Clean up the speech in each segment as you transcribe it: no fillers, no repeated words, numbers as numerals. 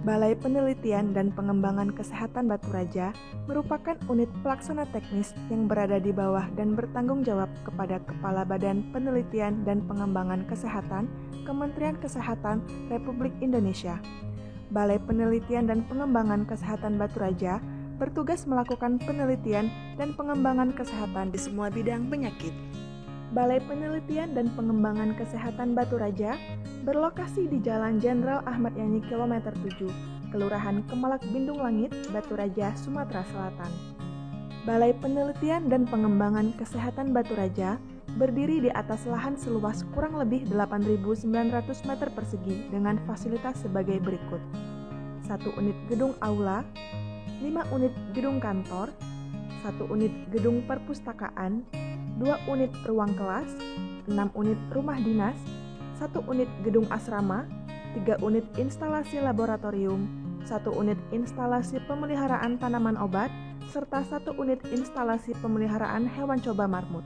Balai Penelitian dan Pengembangan Kesehatan Batu Raja merupakan unit pelaksana teknis yang berada di bawah dan bertanggung jawab kepada Kepala Badan Penelitian dan Pengembangan Kesehatan Kementerian Kesehatan Republik Indonesia. Balai Penelitian dan Pengembangan Kesehatan Batu Raja bertugas melakukan penelitian dan pengembangan kesehatan di semua bidang penyakit. Balai Penelitian dan Pengembangan Kesehatan Batu Raja berlokasi di Jalan Jenderal Ahmad Yani Kilometer 7, Kelurahan Kemalak Bindung Langit, Batu Raja, Sumatera Selatan. Balai Penelitian dan Pengembangan Kesehatan Batu Raja berdiri di atas lahan seluas kurang lebih 8.900 meter persegi dengan fasilitas sebagai berikut. 1 unit gedung aula, 5 unit gedung kantor, 1 unit gedung perpustakaan, 2 unit ruang kelas, 6 unit rumah dinas, 1 unit gedung asrama, 3 unit instalasi laboratorium, 1 unit instalasi pemeliharaan tanaman obat, serta 1 unit instalasi pemeliharaan hewan coba marmut.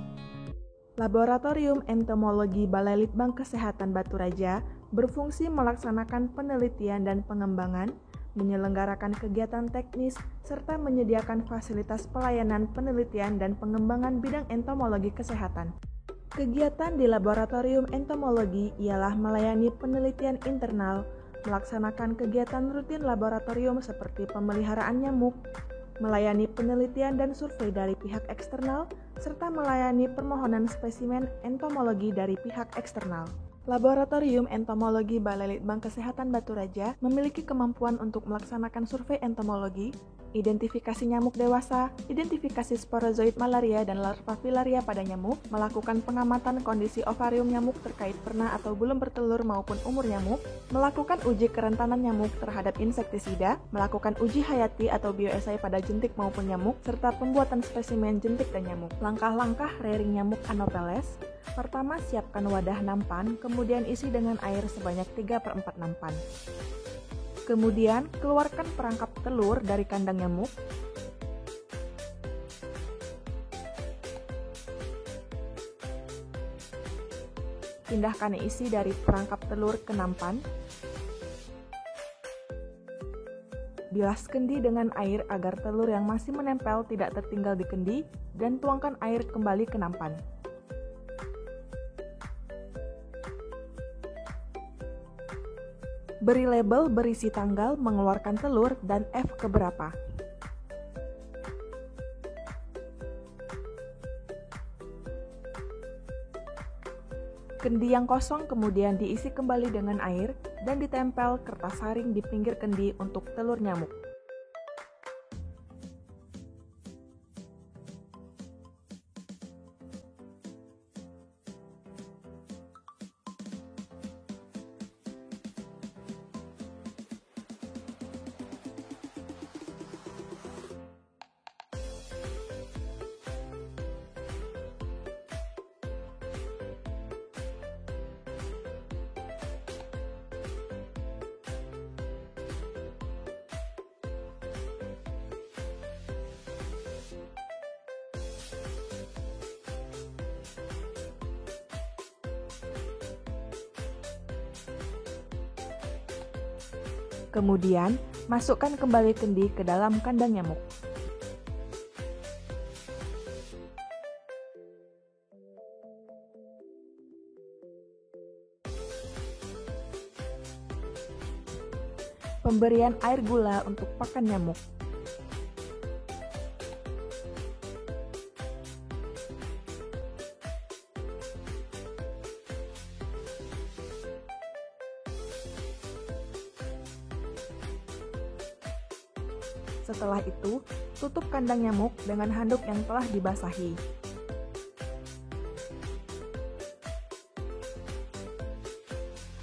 Laboratorium Entomologi Balai Litbang Kesehatan Batu Raja berfungsi melaksanakan penelitian dan pengembangan, menyelenggarakan kegiatan teknis, serta menyediakan fasilitas pelayanan penelitian dan pengembangan bidang entomologi kesehatan. Kegiatan di Laboratorium Entomologi ialah melayani penelitian internal, melaksanakan kegiatan rutin laboratorium seperti pemeliharaan nyamuk, melayani penelitian dan survei dari pihak eksternal, serta melayani permohonan spesimen entomologi dari pihak eksternal. Laboratorium Entomologi Balai Litbang Kesehatan Batu Raja memiliki kemampuan untuk melaksanakan survei entomologi, identifikasi nyamuk dewasa, identifikasi sporozoid malaria dan larva filaria pada nyamuk, melakukan pengamatan kondisi ovarium nyamuk terkait pernah atau belum bertelur maupun umur nyamuk, melakukan uji kerentanan nyamuk terhadap insektisida, melakukan uji hayati atau bioesai pada jentik maupun nyamuk, serta pembuatan spesimen jentik dan nyamuk. Langkah-langkah rearing nyamuk Anopheles. Pertama, siapkan wadah nampan, kemudian isi dengan air sebanyak 3/4 nampan. Kemudian, keluarkan perangkap telur dari kandang nyamuk. Pindahkan isi dari perangkap telur ke nampan. Bilas kendi dengan air agar telur yang masih menempel tidak tertinggal di kendi, dan tuangkan air kembali ke nampan. Beri label berisi tanggal mengeluarkan telur dan F keberapa. Kendi yang kosong kemudian diisi kembali dengan air dan ditempel kertas saring di pinggir kendi untuk telur nyamuk. Kemudian, masukkan kembali kendi ke dalam kandang nyamuk. Pemberian air gula untuk pakan nyamuk. Setelah itu, tutup kandang nyamuk dengan handuk yang telah dibasahi.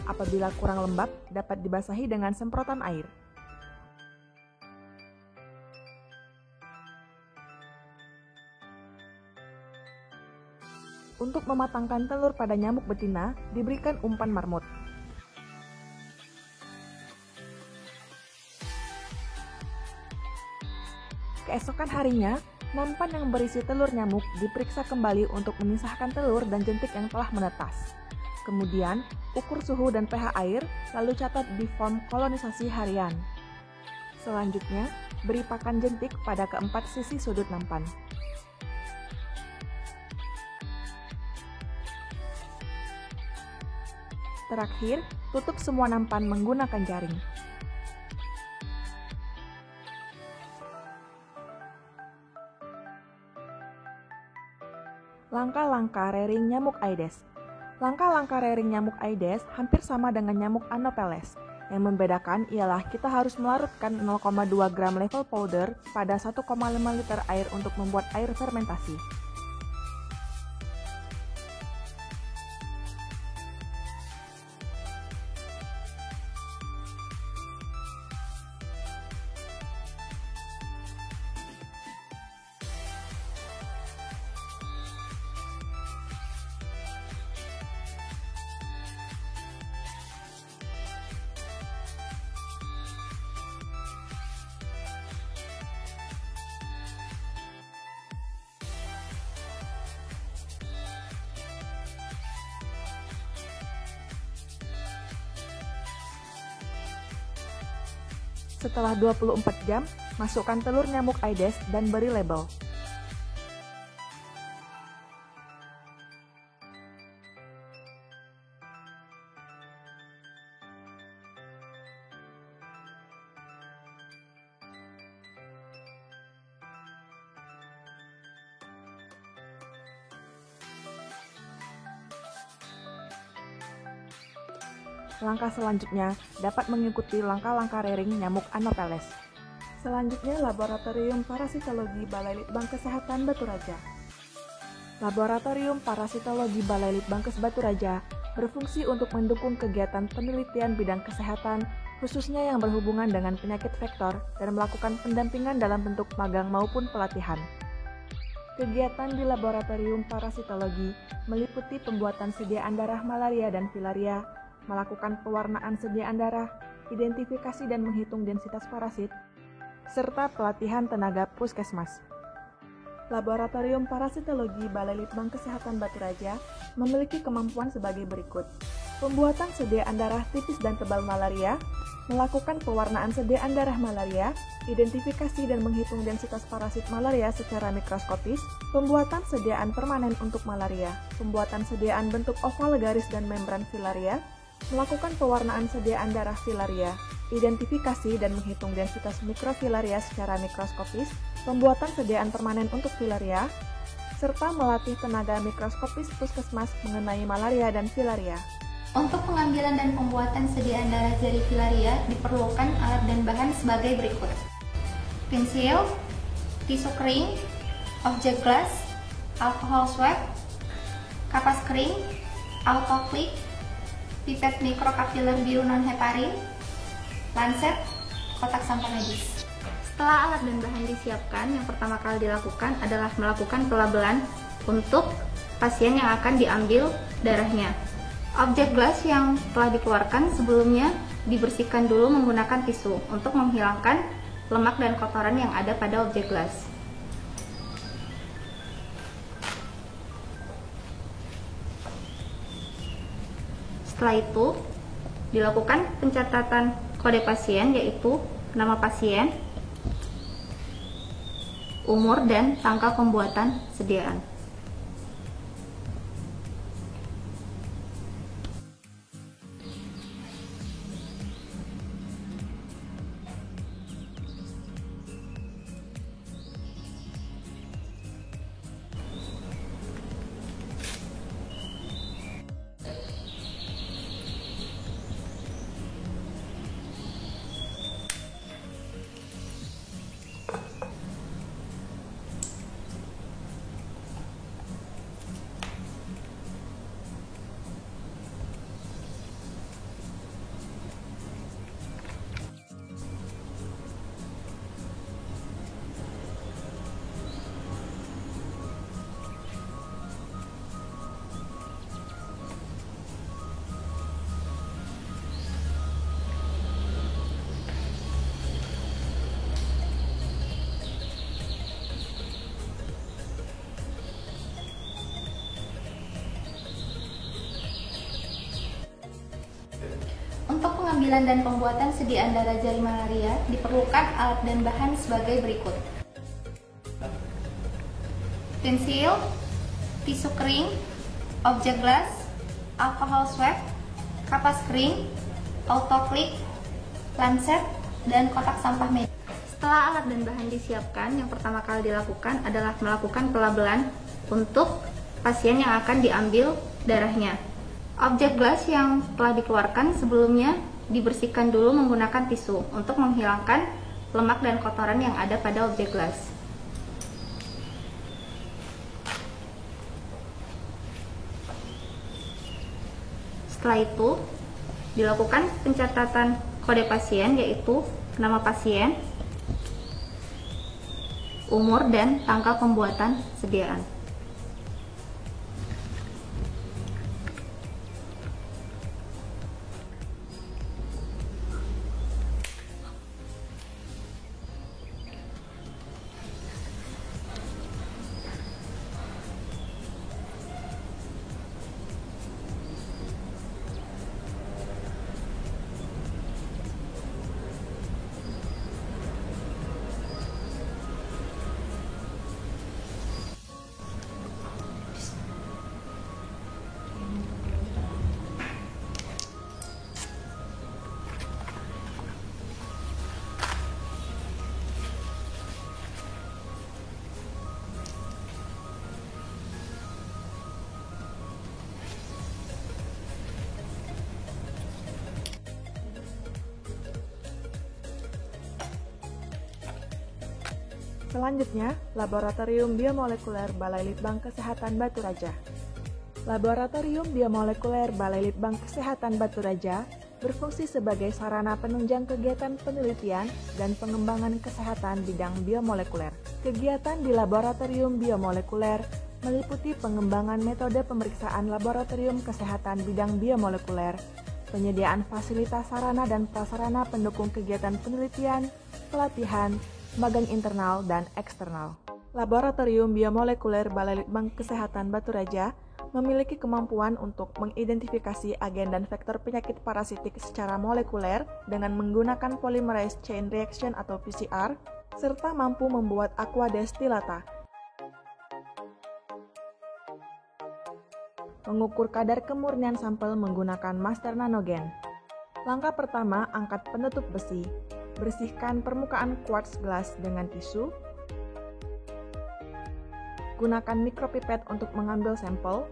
Apabila kurang lembab, dapat dibasahi dengan semprotan air. Untuk mematangkan telur pada nyamuk betina, diberikan umpan marmut. Keesokan harinya, nampan yang berisi telur nyamuk diperiksa kembali untuk memisahkan telur dan jentik yang telah menetas. Kemudian, ukur suhu dan pH air, lalu catat di form kolonisasi harian. Selanjutnya, beri pakan jentik pada keempat sisi sudut nampan. Terakhir, tutup semua nampan menggunakan jaring. Langkah-langkah rearing nyamuk Aedes. Langkah-langkah rearing nyamuk Aedes hampir sama dengan nyamuk Anopheles. Yang membedakan ialah kita harus melarutkan 0,2 gram level powder pada 1,5 liter air untuk membuat air fermentasi. Setelah 24 jam, masukkan telur nyamuk Aedes dan beri label. Langkah selanjutnya dapat mengikuti langkah-langkah rearing nyamuk Anopheles. Selanjutnya, Laboratorium Parasitologi Balai Litbang Kesehatan Batu Raja. Laboratorium Parasitologi Balai Litbangkes Batu Raja berfungsi untuk mendukung kegiatan penelitian bidang kesehatan, khususnya yang berhubungan dengan penyakit vektor, dan melakukan pendampingan dalam bentuk magang maupun pelatihan. Kegiatan di Laboratorium Parasitologi meliputi pembuatan sediaan darah malaria dan filaria, melakukan pewarnaan sediaan darah, identifikasi dan menghitung densitas parasit, serta pelatihan tenaga puskesmas. Laboratorium Parasitologi Balai Litbang Kesehatan Batu Raja memiliki kemampuan sebagai berikut: pembuatan sediaan darah tipis dan tebal malaria, melakukan pewarnaan sediaan darah malaria, identifikasi dan menghitung densitas parasit malaria secara mikroskopis, pembuatan sediaan permanen untuk malaria, pembuatan sediaan bentuk oval garis dan membran filaria, melakukan pewarnaan sediaan darah filaria, identifikasi dan menghitung densitas mikrofilaria secara mikroskopis, pembuatan sediaan permanen untuk filaria, serta melatih tenaga mikroskopis puskesmas mengenai malaria dan filaria. Untuk pengambilan dan pembuatan sediaan darah dari filaria diperlukan alat dan bahan sebagai berikut: pensil, tisu kering, objek glass, alkohol swab, kapas kering, autoclick, pipet mikrokapiler biru non-heparin, lancet, kotak sampah medis. Setelah alat dan bahan disiapkan, yang pertama kali dilakukan adalah melakukan pelabelan untuk pasien yang akan diambil darahnya. Objek glass yang telah dikeluarkan sebelumnya dibersihkan dulu menggunakan tisu untuk menghilangkan lemak dan kotoran yang ada pada objek glass. Setelah itu, dilakukan pencatatan kode pasien, yaitu nama pasien, umur, dan tanggal pembuatan sediaan. pengambilan dan pembuatan sediaan darah jari malaria diperlukan alat dan bahan sebagai berikut. Pensil, tisu kering, objek gelas, alkohol swab, kapas kering, autoklik, lancet, dan kotak sampah medis. Setelah alat dan bahan disiapkan, yang pertama kali dilakukan adalah melakukan pelabelan untuk pasien yang akan diambil darahnya. Objek gelas yang telah dikeluarkan sebelumnya dibersihkan dulu menggunakan tisu untuk menghilangkan lemak dan kotoran yang ada pada objek gelas. Setelah itu, dilakukan pencatatan kode pasien, yaitu nama pasien, umur, dan tanggal pembuatan sediaan. Selanjutnya, Laboratorium Biomolekuler Balai Litbang Kesehatan Batu Raja. Laboratorium Biomolekuler Balai Litbang Kesehatan Batu Raja berfungsi sebagai sarana penunjang kegiatan penelitian dan pengembangan kesehatan bidang biomolekuler. Kegiatan di Laboratorium Biomolekuler meliputi pengembangan metode pemeriksaan laboratorium kesehatan bidang biomolekuler, penyediaan fasilitas sarana dan prasarana pendukung kegiatan penelitian, pelatihan, magang internal dan eksternal. Laboratorium Biomolekuler Balai Litbang Kesehatan Batu Raja memiliki kemampuan untuk mengidentifikasi agen dan vektor penyakit parasitik secara molekuler dengan menggunakan polymerase chain reaction atau PCR, serta mampu membuat aquadestilata, mengukur kadar kemurnian sampel menggunakan master nanogen. Langkah pertama, angkat penutup besi. Bersihkan permukaan quartz gelas dengan tisu. Gunakan mikropipet untuk mengambil sampel.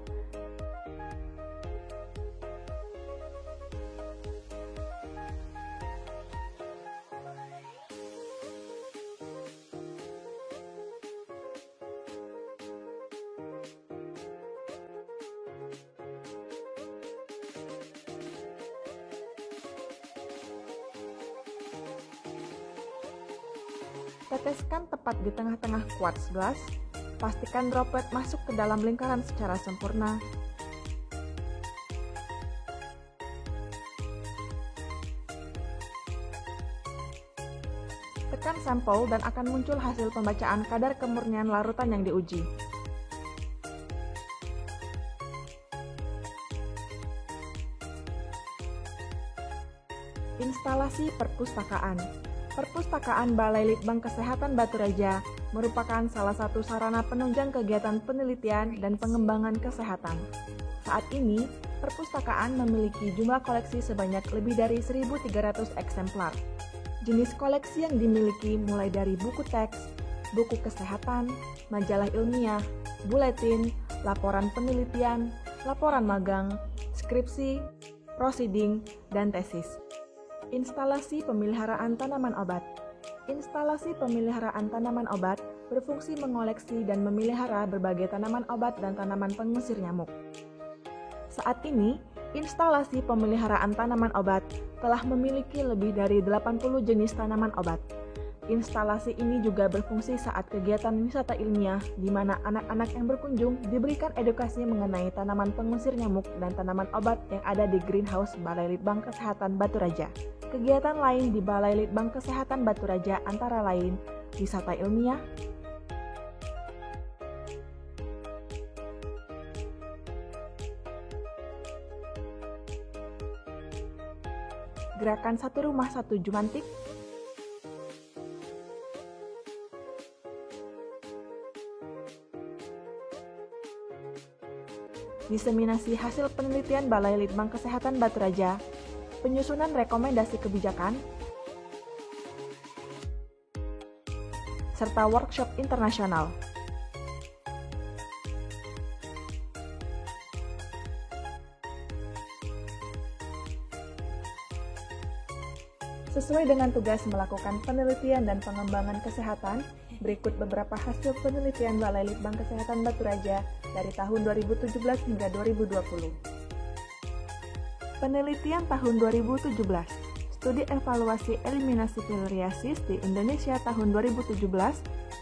Teteskan tepat di tengah-tengah quartz gelas. Pastikan droplet masuk ke dalam lingkaran secara sempurna. Tekan sampel dan akan muncul hasil pembacaan kadar kemurnian larutan yang diuji. Instalasi perpustakaan. Perpustakaan Balai Litbang Kesehatan Batu Raja merupakan salah satu sarana penunjang kegiatan penelitian dan pengembangan kesehatan. Saat ini, perpustakaan memiliki jumlah koleksi sebanyak lebih dari 1.300 eksemplar. Jenis koleksi yang dimiliki mulai dari buku teks, buku kesehatan, majalah ilmiah, buletin, laporan penelitian, laporan magang, skripsi, prosiding, dan tesis. Instalasi pemeliharaan tanaman obat. Instalasi pemeliharaan tanaman obat berfungsi mengoleksi dan memelihara berbagai tanaman obat dan tanaman pengusir nyamuk. Saat ini, instalasi pemeliharaan tanaman obat telah memiliki lebih dari 80 jenis tanaman obat. Instalasi ini juga berfungsi saat kegiatan wisata ilmiah, di mana anak-anak yang berkunjung diberikan edukasi mengenai tanaman pengusir nyamuk dan tanaman obat yang ada di Greenhouse Balai Litbang Kesehatan Batu Raja. Kegiatan lain di Balai Litbang Kesehatan Batu Raja antara lain wisata ilmiah, Gerakan Satu Rumah Satu Jumantik, diseminasi hasil penelitian Balai Litbang Kesehatan Batu Raja, penyusunan rekomendasi kebijakan, serta workshop internasional. Sesuai dengan tugas melakukan penelitian dan pengembangan kesehatan, berikut beberapa hasil penelitian Balai Litbang Kesehatan Batu Raja dari tahun 2017 hingga 2020. Penelitian tahun 2017, Studi Evaluasi Eliminasi Filariasis di Indonesia tahun 2017,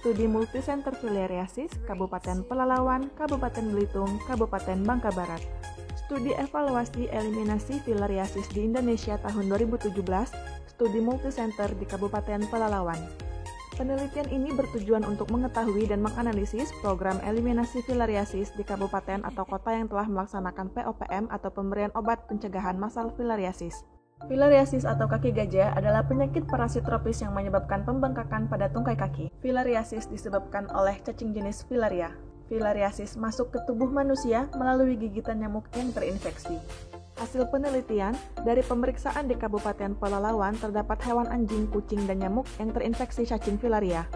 Studi Multisenter Filariasis Kabupaten Pelalawan, Kabupaten Belitung, Kabupaten Bangka Barat. Studi Evaluasi Eliminasi Filariasis di Indonesia tahun 2017, Studi Multisenter di Kabupaten Pelalawan. Penelitian ini bertujuan untuk mengetahui dan menganalisis program eliminasi filariasis di kabupaten atau kota yang telah melaksanakan POPM atau pemberian obat pencegahan massal filariasis. Filariasis atau kaki gajah adalah penyakit parasit tropis yang menyebabkan pembengkakan pada tungkai kaki. Filariasis disebabkan oleh cacing jenis Filaria. Filariasis masuk ke tubuh manusia melalui gigitan nyamuk yang terinfeksi. Hasil penelitian, dari pemeriksaan di Kabupaten Pelalawan terdapat hewan anjing, kucing, dan nyamuk yang terinfeksi cacing filaria.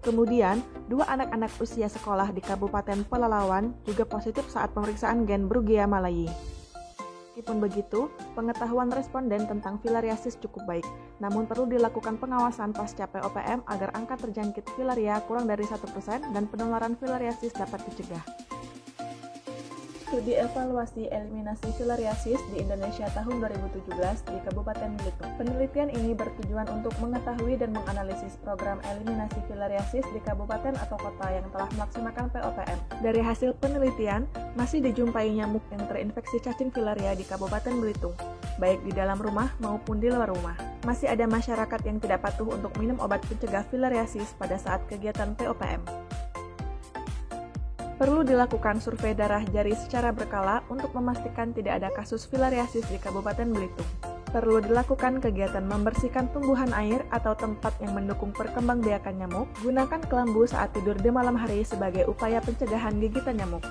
Kemudian, 2 anak-anak usia sekolah di Kabupaten Pelalawan juga positif saat pemeriksaan gen Brugia malayi. Meskipun begitu, pengetahuan responden tentang filariasis cukup baik, namun perlu dilakukan pengawasan pasca POPM agar angka terjangkit filaria kurang dari 1% dan penularan filariasis dapat dicegah. Studi Evaluasi Eliminasi Filariasis di Indonesia tahun 2017 di Kabupaten Belitung. Penelitian ini bertujuan untuk mengetahui dan menganalisis program eliminasi filariasis di kabupaten atau kota yang telah melaksanakan POPM. Dari hasil penelitian, masih dijumpai nyamuk yang terinfeksi cacing filaria di Kabupaten Belitung, baik di dalam rumah maupun di luar rumah. Masih ada masyarakat yang tidak patuh untuk minum obat pencegah filariasis pada saat kegiatan POPM. Perlu dilakukan survei darah jari secara berkala untuk memastikan tidak ada kasus filariasis di Kabupaten Belitung. Perlu dilakukan kegiatan membersihkan tumbuhan air atau tempat yang mendukung perkembangbiakan nyamuk. Gunakan kelambu saat tidur di malam hari sebagai upaya pencegahan gigitan nyamuk.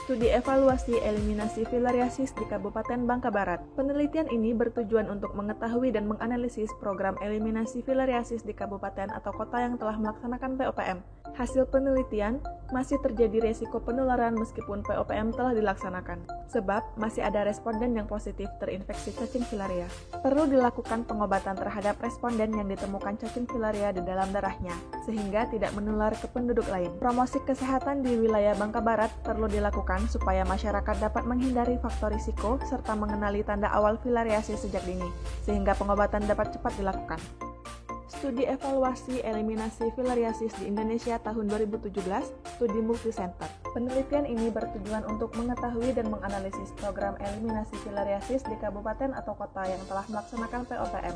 Studi Evaluasi Eliminasi Filariasis di Kabupaten Bangka Barat. Penelitian ini bertujuan untuk mengetahui dan menganalisis program eliminasi filariasis di kabupaten atau kota yang telah melaksanakan POPM. Hasil penelitian, masih terjadi resiko penularan meskipun POPM telah dilaksanakan, sebab masih ada responden yang positif terinfeksi cacing filaria. Perlu dilakukan pengobatan terhadap responden yang ditemukan cacing filaria di dalam darahnya, sehingga tidak menular ke penduduk lain. Promosi kesehatan di wilayah Bangka Barat perlu dilakukan supaya masyarakat dapat menghindari faktor risiko serta mengenali tanda awal filariasis sejak dini, sehingga pengobatan dapat cepat dilakukan. Studi Evaluasi Eliminasi Filariasis di Indonesia tahun 2017, Studi Multisenter. Penelitian ini bertujuan untuk mengetahui dan menganalisis program eliminasi filariasis di kabupaten atau kota yang telah melaksanakan POPM.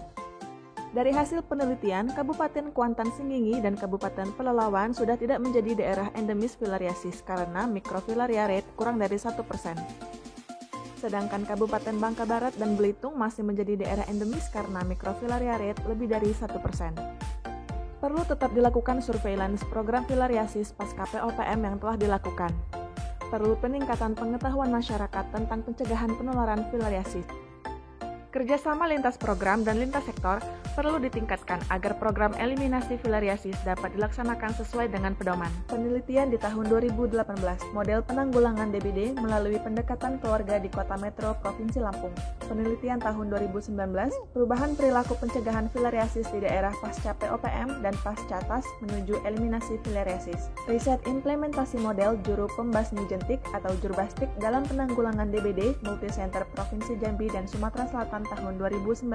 Dari hasil penelitian, Kabupaten Kuantan Sengingi dan Kabupaten Pelalawan sudah tidak menjadi daerah endemis filariasis karena mikrofilaria rate kurang dari 1%. Sedangkan Kabupaten Bangka Barat dan Belitung masih menjadi daerah endemis karena mikrofilaria rate lebih dari 1%. Perlu tetap dilakukan surveillance program filariasis pasca POPM yang telah dilakukan. Perlu peningkatan pengetahuan masyarakat tentang pencegahan penularan filariasis. Kerjasama lintas program dan lintas sektor perlu ditingkatkan agar program eliminasi filariasis dapat dilaksanakan sesuai dengan pedoman. Penelitian di tahun 2018, model penanggulangan DBD melalui pendekatan keluarga di Kota Metro Provinsi Lampung. Penelitian tahun 2019, perubahan perilaku pencegahan filariasis di daerah pasca POPM dan pasca TAS menuju eliminasi filariasis. Riset implementasi model juru pembasmi jentik atau jurbastik dalam penanggulangan DBD Multisenter Provinsi Jambi dan Sumatera Selatan tahun 2019.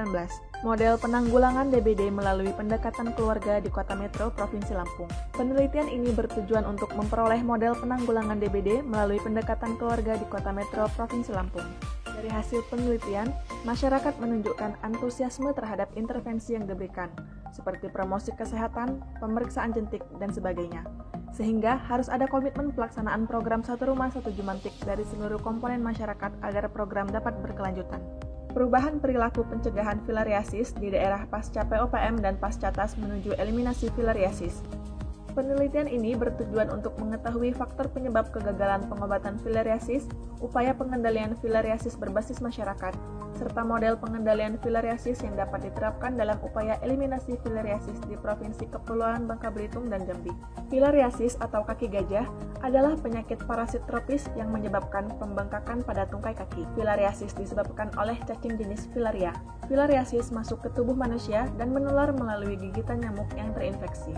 Model penanggulangan DBD melalui pendekatan keluarga di Kota Metro Provinsi Lampung. Penelitian ini bertujuan untuk memperoleh model penanggulangan DBD melalui pendekatan keluarga di Kota Metro Provinsi Lampung. Dari hasil penelitian, masyarakat menunjukkan antusiasme terhadap intervensi yang diberikan, seperti promosi kesehatan, pemeriksaan jentik, dan sebagainya. Sehingga harus ada komitmen pelaksanaan program Satu Rumah Satu Jumantik dari seluruh komponen masyarakat agar program dapat berkelanjutan. perubahan perilaku pencegahan filariasis di daerah pasca POPM dan pasca TAS menuju eliminasi filariasis. Penelitian ini bertujuan untuk mengetahui faktor penyebab kegagalan pengobatan filariasis, upaya pengendalian filariasis berbasis masyarakat, serta model pengendalian filariasis yang dapat diterapkan dalam upaya eliminasi filariasis di Provinsi Kepulauan Bangka Belitung dan Jambi. Filariasis atau kaki gajah adalah penyakit parasit tropis yang menyebabkan pembengkakan pada tungkai kaki. Filariasis disebabkan oleh cacing jenis Filaria. Filariasis masuk ke tubuh manusia dan menular melalui gigitan nyamuk yang terinfeksi.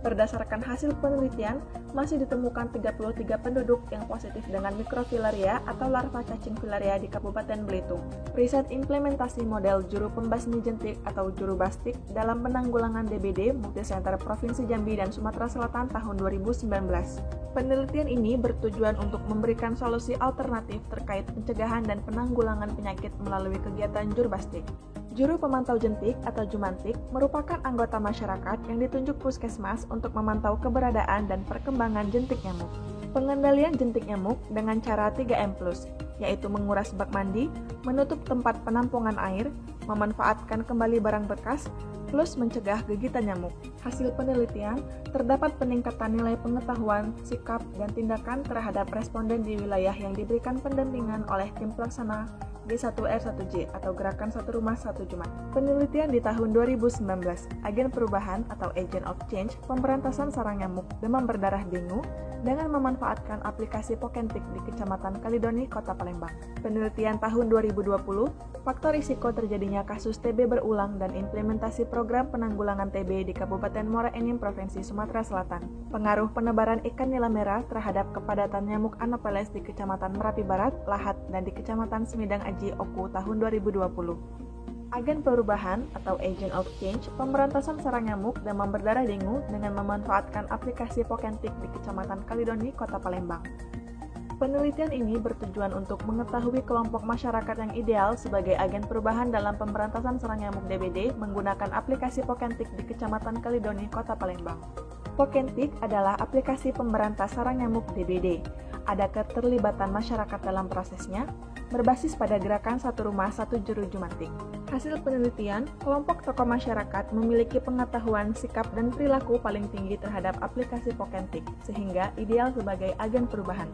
Berdasarkan hasil penelitian, masih ditemukan 33 penduduk yang positif dengan mikrofilaria atau larva cacing filaria di Kabupaten Belitung. Riset implementasi model juru pembasmi jentik atau juru bastik dalam penanggulangan DBD Multicenter Provinsi Jambi dan Sumatera Selatan tahun 2019. Penelitian ini bertujuan untuk memberikan solusi alternatif terkait pencegahan dan penanggulangan penyakit melalui kegiatan juru bastik. Juru pemantau jentik atau jumantik merupakan anggota masyarakat yang ditunjuk puskesmas untuk memantau keberadaan dan perkembangan jentik nyamuk. Pengendalian jentik nyamuk dengan cara 3M+, yaitu menguras bak mandi, menutup tempat penampungan air, memanfaatkan kembali barang bekas, plus mencegah gigitan nyamuk. Hasil penelitian, terdapat peningkatan nilai pengetahuan, sikap, dan tindakan terhadap responden di wilayah yang diberikan pendampingan oleh tim pelaksana G1R1J atau Gerakan Satu Rumah Satu Jumat. Penelitian di tahun 2019, Agen Perubahan atau Agent of Change, pemberantasan sarang nyamuk demam berdarah dengue dengan memanfaatkan aplikasi Pokentik di Kecamatan Kalidoni, Kota Palembang. Penelitian tahun 2020, faktor risiko terjadinya kasus TB berulang dan implementasi program penanggulangan TB di Kabupaten Muara Enim, Provinsi Sumatera Selatan. Pengaruh penebaran ikan nila merah terhadap kepadatan nyamuk Anopheles di Kecamatan Merapi Barat, Lahat, dan di Kecamatan Semidang Aji, Oku tahun 2020. Agen Perubahan atau Agent of Change, pemberantasan sarang nyamuk demam berdarah dengue dengan memanfaatkan aplikasi Pokentik di Kecamatan Kalidoni, Kota Palembang. Penelitian ini bertujuan untuk mengetahui kelompok masyarakat yang ideal sebagai agen perubahan dalam pemberantasan sarang nyamuk DBD menggunakan aplikasi Pokentik di Kecamatan Kalidoni, Kota Palembang. Pokentik adalah aplikasi pemberantas sarang nyamuk DBD. Ada keterlibatan masyarakat dalam prosesnya, berbasis pada gerakan Satu Rumah Satu Juru Jumantik. Hasil penelitian, kelompok tokoh masyarakat memiliki pengetahuan, sikap, dan perilaku paling tinggi terhadap aplikasi Pokentik, sehingga ideal sebagai agen perubahan.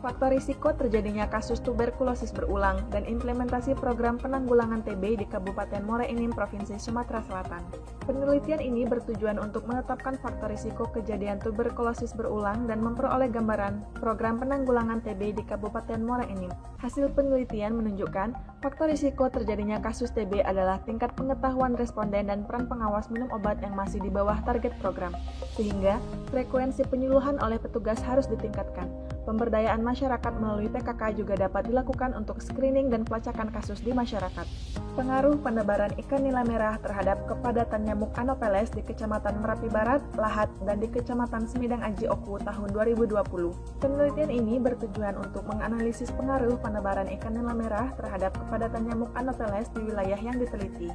Faktor risiko terjadinya kasus tuberkulosis berulang dan implementasi program penanggulangan TB di Kabupaten Muara Enim, Provinsi Sumatera Selatan. Penelitian ini bertujuan untuk menetapkan faktor risiko kejadian tuberkulosis berulang dan memperoleh gambaran program penanggulangan TB di Kabupaten Muara Enim. Hasil penelitian menunjukkan faktor risiko terjadinya kasus TB adalah tingkat pengetahuan responden dan peran pengawas minum obat yang masih di bawah target program, sehingga frekuensi penyuluhan oleh petugas harus ditingkatkan. Pemberdayaan masyarakat melalui PKK juga dapat dilakukan untuk screening dan pelacakan kasus di masyarakat. Pengaruh penebaran ikan nila merah terhadap kepadatan nyamuk Anopheles di Kecamatan Merapi Barat, Lahat, dan di Kecamatan Semidang Aji, Oku tahun 2020. Penelitian ini bertujuan untuk menganalisis pengaruh penebaran ikan nila merah terhadap kepadatan nyamuk Anopheles di wilayah yang diteliti.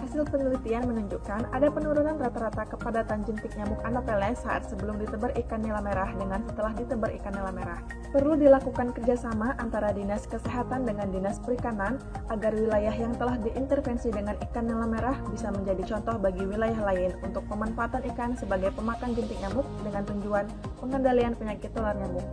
Hasil penelitian menunjukkan ada penurunan rata-rata kepadatan jentik nyamuk Anopheles saat sebelum ditebar ikan nila merah dengan setelah ditebar ikan nila merah. Perlu dilakukan kerjasama antara Dinas Kesehatan dengan Dinas Perikanan agar wilayah yang telah diintervensi dengan ikan nila merah bisa menjadi contoh bagi wilayah lain untuk pemanfaatan ikan sebagai pemakan jentik nyamuk dengan tujuan pengendalian penyakit tular nyamuk.